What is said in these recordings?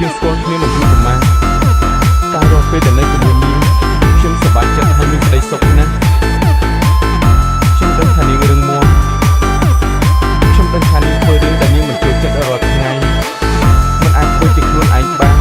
យើងស្គាល់គ្នាមិនយូរប៉ុន្មានតែរាល់ពេលដែលនៅជាមួយនាងខ្ញុំសប្បាយចិត្តហើយមានក្តីសុខណាស់ខ្ញុំដឹងថានាងរឹងមាំខ្ញុំដឹងថានាងធ្វើរឿងដែលនាងមិនចូលចិត្តរាល់ថ្ងៃមិនអាចធ្វើជាខ្លួនឯងបាន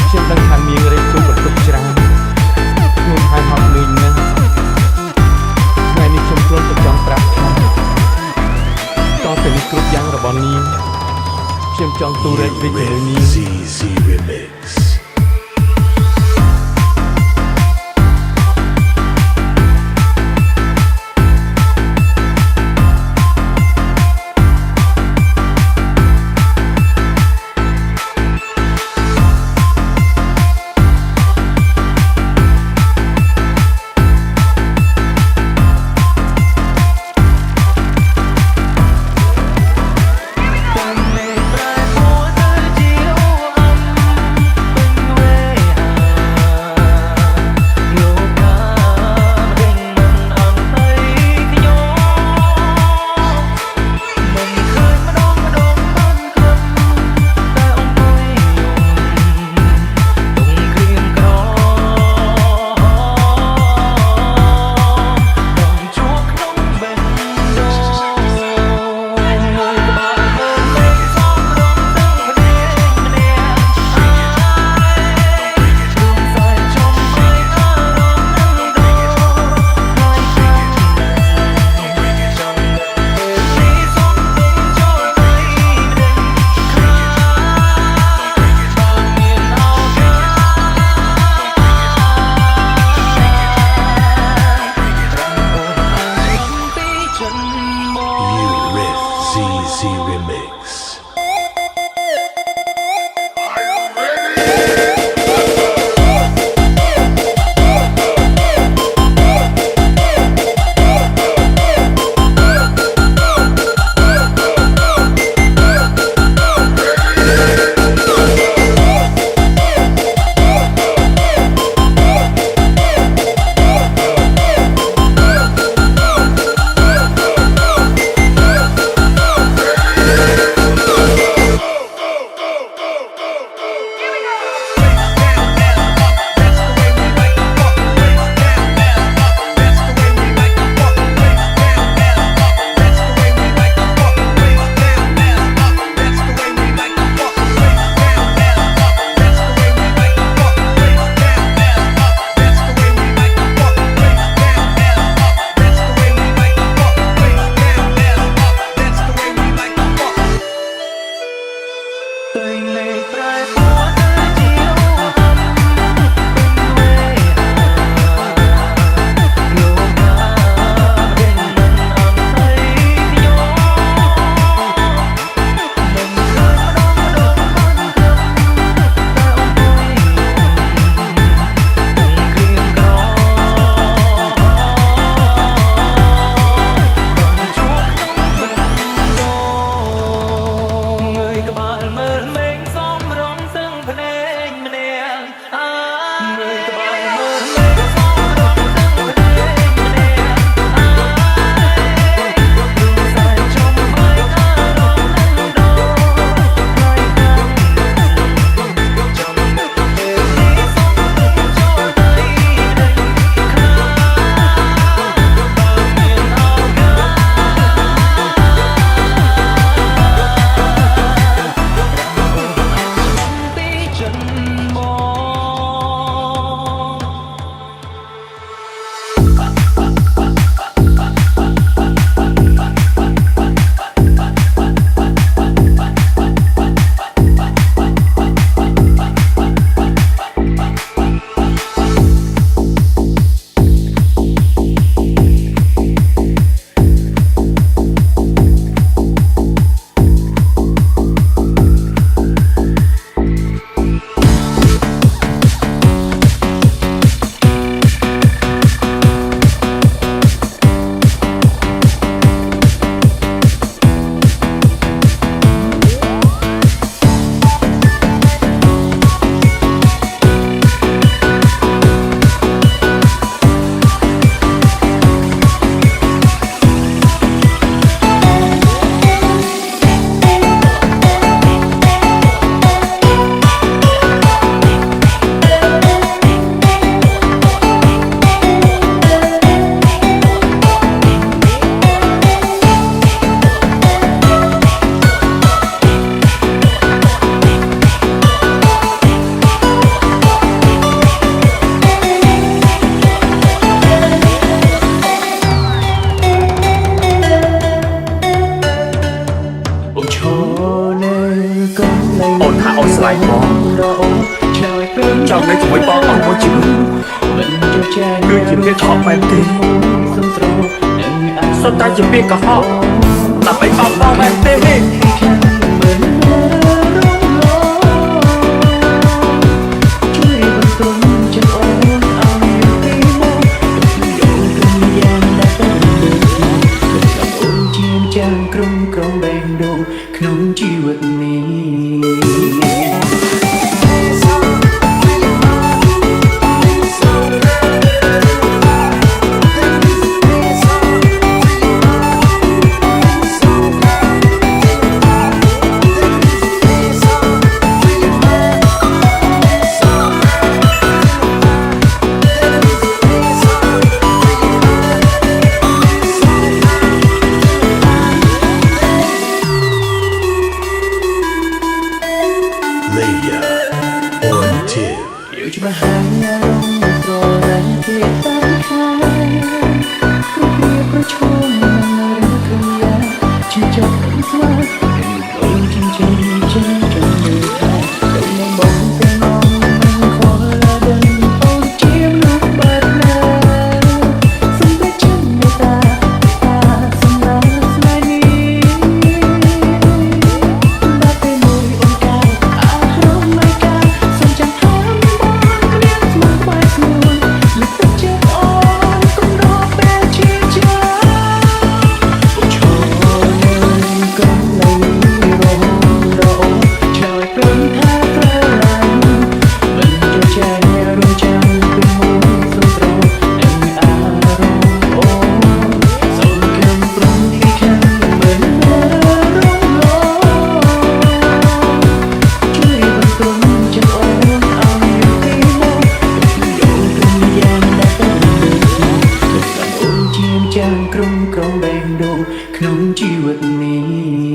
ខ្ញុំដឹងថានាងរែកទូបន្ទុកច្រើនខ្ញុំហើយហត់នឿយណាស់ថ្ងៃនេះខ្ញុំគ្រាន់តែចង់ប្រាប់ថាតើតែនេះគ្រប់យ៉ាងរបស់នាងខ្ញុំចង់ទូរែកវិញជាមួយនាង ZZ Remix ឡែងបងចង់នៅជាមួយបងអស់មួយជីវិតគឺជាពាក្យខកបែបទេសុទ្ធតែជាពាក្យកុហកដើម្បីបោកបងបែបទេចាំក្រុមក្រុងបែងដូងក្នុងជីវិតនេះច្បាស់ហើយអារម្មណ៍ស្រឡាញ់គេតាមខាងគ្រប់គ្នាប្រឈមនឹងរឿងគ្រាជាចប់ស្វាអូនជាចាំមើលថាទៅនៅមកពេលមកមិនខលដឹងអូនជាមនុស្សបែបណាសំតែចាំមេតាសម្រាប់ស្នេហ៍នេះបាត់ទៅមួយអូនកាយអារម្មណ៍មិនកាសំចាំថាចាំក្រុមក្រុងបែងដូងក្នុងជីវិតនេះ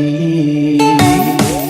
រី